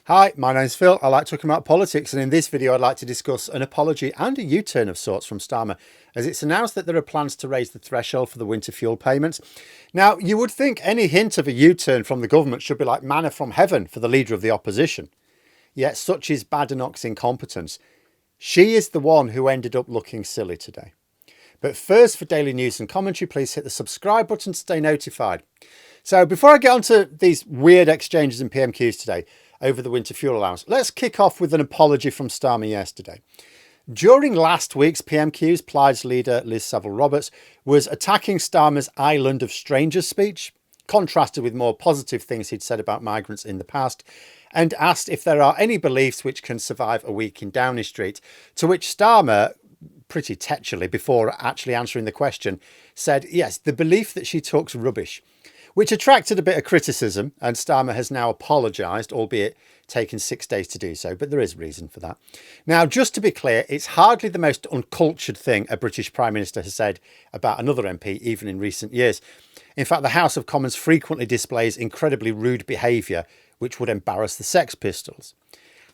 Hi, my name's Phil. I like talking about politics, and in this video I'd like to discuss an apology and a U-turn of sorts from Starmer, as it's announced that there are plans to raise the threshold for the winter fuel payments. Now, you would think any hint of a U-turn from the government should be like manna from heaven for the leader of the opposition. Yet such is Badenoch's incompetence. She is the one who ended up looking silly today. But first, for daily news and commentary, please hit the subscribe button to stay notified. So before I get on to these weird exchanges in PMQs today over the winter fuel allowance, let's kick off with an apology from Starmer yesterday. During last week's PMQs, Plaid's leader Liz Saville-Roberts was attacking Starmer's Island of Strangers speech, contrasted with more positive things he'd said about migrants in the past, and asked if there are any beliefs which can survive a week in Downing Street, to which Starmer, pretty tetchily before actually answering the question, said yes, the belief that she talks rubbish, which attracted a bit of criticism, and Starmer has now apologised, albeit taken 6 days to do so, but there is reason for that. Now, just to be clear, it's hardly the most uncultured thing a British Prime Minister has said about another MP, even in recent years. In fact, the House of Commons frequently displays incredibly rude behaviour, which would embarrass the Sex Pistols.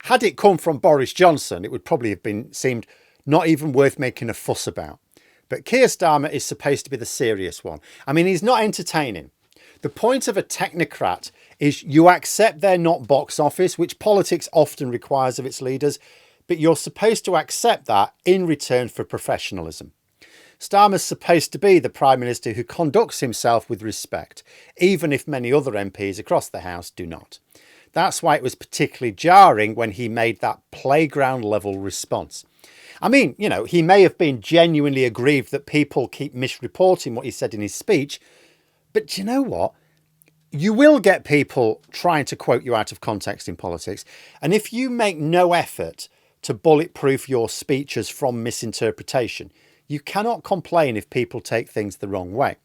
Had it come from Boris Johnson, it would probably have been seemed not even worth making a fuss about. But Keir Starmer is supposed to be the serious one. I mean, he's not entertaining. The point of a technocrat is you accept they're not box office, which politics often requires of its leaders, but you're supposed to accept that in return for professionalism. Starmer's supposed to be the Prime Minister who conducts himself with respect, even if many other MPs across the House do not. That's why it was particularly jarring when he made that playground level response. I mean, you know, he may have been genuinely aggrieved that people keep misreporting what he said in his speech, but you know what? You will get people trying to quote you out of context in politics. And if you make no effort to bulletproof your speeches from misinterpretation, you cannot complain if people take things the wrong way.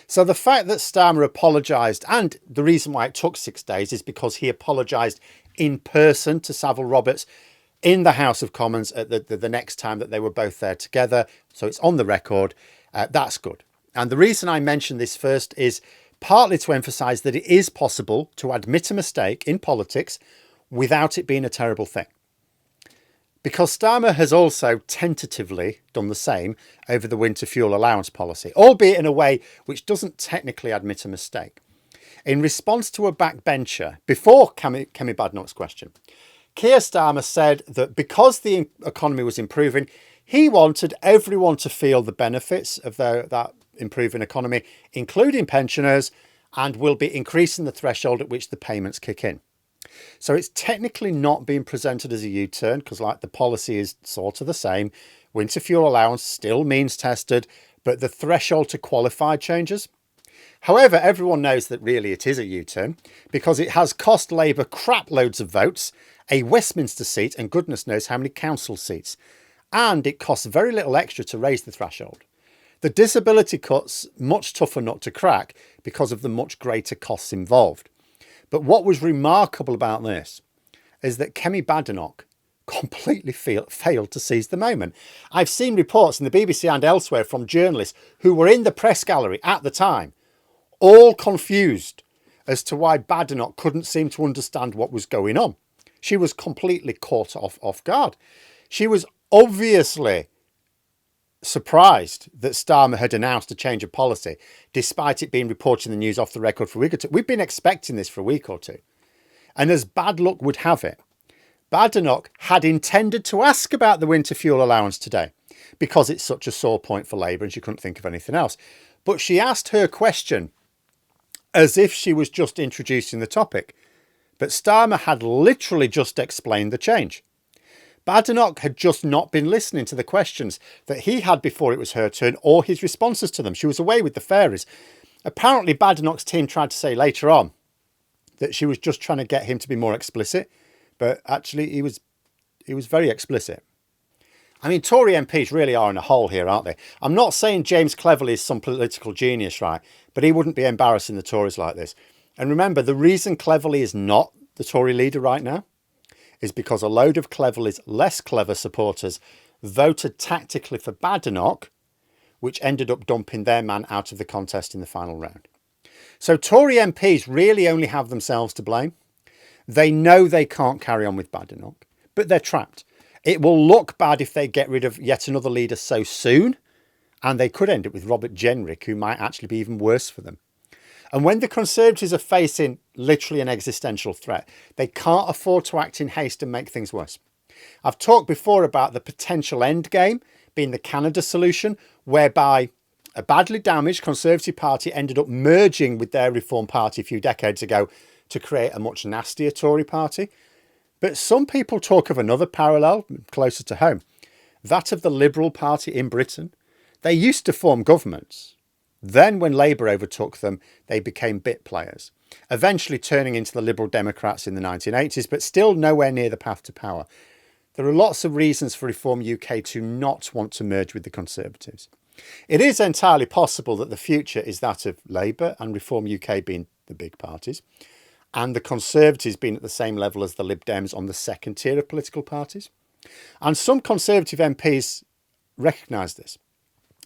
So the fact that Starmer apologised, and the reason why it took 6 days is because he apologised in person to Saville-Roberts in the House of Commons at the next time that they were both there together. So it's on the record. That's good. And the reason I mention this first is partly to emphasise that it is possible to admit a mistake in politics without it being a terrible thing. Because Starmer has also tentatively done the same over the winter fuel allowance policy, albeit in a way which doesn't technically admit a mistake. In response to a backbencher, before Kemi Badenoch's question, Keir Starmer said that because the economy was improving, he wanted everyone to feel the benefits of that improving economy, including pensioners, and will be increasing the threshold at which the payments kick in. So it's technically not being presented as a U-turn because like the policy is sort of the same. Winter fuel allowance still means tested, but the threshold to qualify changes. However, everyone knows that really it is a U-turn because it has cost Labour crap loads of votes, a Westminster seat, and goodness knows how many council seats. And it costs very little extra to raise the threshold. The disability cut's much tougher nut to crack because of the much greater costs involved. But what was remarkable about this is that Kemi Badenoch completely failed to seize the moment. I've seen reports in the BBC and elsewhere from journalists who were in the press gallery at the time, all confused as to why Badenoch couldn't seem to understand what was going on. She was completely caught off guard. She was obviously surprised that Starmer had announced a change of policy, despite it being reported in the news off the record for a week or two. We've been expecting this for a week or two. And as bad luck would have it, Badenoch had intended to ask about the winter fuel allowance today because it's such a sore point for Labour and she couldn't think of anything else. But she asked her question as if she was just introducing the topic. But Starmer had literally just explained the change. Badenoch had just not been listening to the questions that he had before it was her turn or his responses to them. She was away with the fairies. Apparently Badenoch's team tried to say later on that she was just trying to get him to be more explicit, but actually he was very explicit. I mean, Tory MPs really are in a hole here, aren't they? I'm not saying James Cleverly is some political genius, right? But he wouldn't be embarrassing the Tories like this. And remember, the reason Cleverly is not the Tory leader right now is because a load of Cleverly's less clever supporters voted tactically for Badenoch, which ended up dumping their man out of the contest in the final round. So Tory MPs really only have themselves to blame. They know they can't carry on with Badenoch, but they're trapped. It will look bad if they get rid of yet another leader so soon, and they could end up with Robert Jenrick, who might actually be even worse for them. And when the Conservatives are facing literally an existential threat, they can't afford to act in haste and make things worse. I've talked before about the potential end game being the Canada solution, whereby a badly damaged Conservative Party ended up merging with their Reform Party a few decades ago to create a much nastier Tory party. But some people talk of another parallel closer to home, that of the Liberal Party in Britain. They used to form governments. Then when Labour overtook them, they became bit players, eventually turning into the Liberal Democrats in the 1980s, but still nowhere near the path to power. There are lots of reasons for Reform UK to not want to merge with the Conservatives. It is entirely possible that the future is that of Labour and Reform UK being the big parties, and the Conservatives being at the same level as the Lib Dems on the second tier of political parties. And some Conservative MPs recognise this.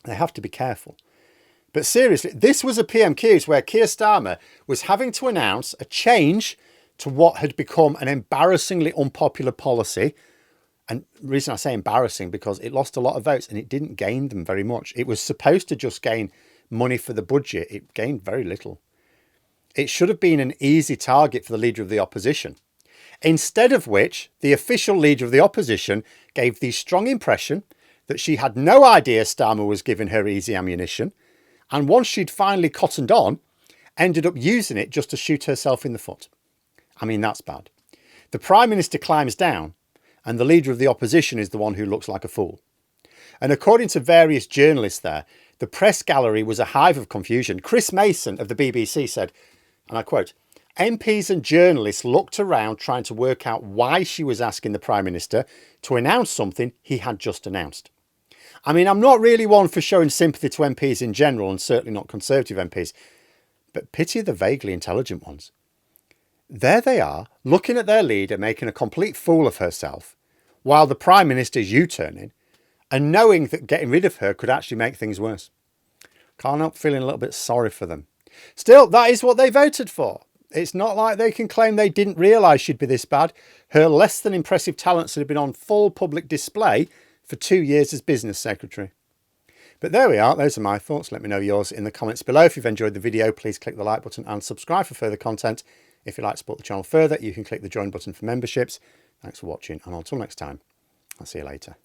They have to be careful. But seriously, this was a PMQs where Keir Starmer was having to announce a change to what had become an embarrassingly unpopular policy. And the reason I say embarrassing, because it lost a lot of votes and it didn't gain them very much. It was supposed to just gain money for the budget. It gained very little. It should have been an easy target for the Leader of the Opposition. Instead of which, the official Leader of the Opposition gave the strong impression that she had no idea Starmer was giving her easy ammunition, and once she'd finally cottoned on, ended up using it just to shoot herself in the foot. I mean, that's bad. The Prime Minister climbs down, and the Leader of the Opposition is the one who looks like a fool. And according to various journalists there, the press gallery was a hive of confusion. Chris Mason of the BBC said, and I quote, "MPs and journalists looked around trying to work out why she was asking the Prime Minister to announce something he had just announced." I mean, I'm not really one for showing sympathy to MPs in general, and certainly not Conservative MPs, but pity the vaguely intelligent ones. There they are, looking at their leader making a complete fool of herself, while the Prime Minister's U-turning, and knowing that getting rid of her could actually make things worse. Can't help feeling a little bit sorry for them. Still, that is what they voted for. It's not like they can claim they didn't realise she'd be this bad. Her less than impressive talents had been on full public display for 2 years as business secretary. But there we are. Those are my thoughts. Let me know yours in the comments below. If you've enjoyed the video, please click the like button and subscribe for further content. If you'd like to support the channel further, you can click the join button for memberships. Thanks for watching, and until next time, I'll see you later.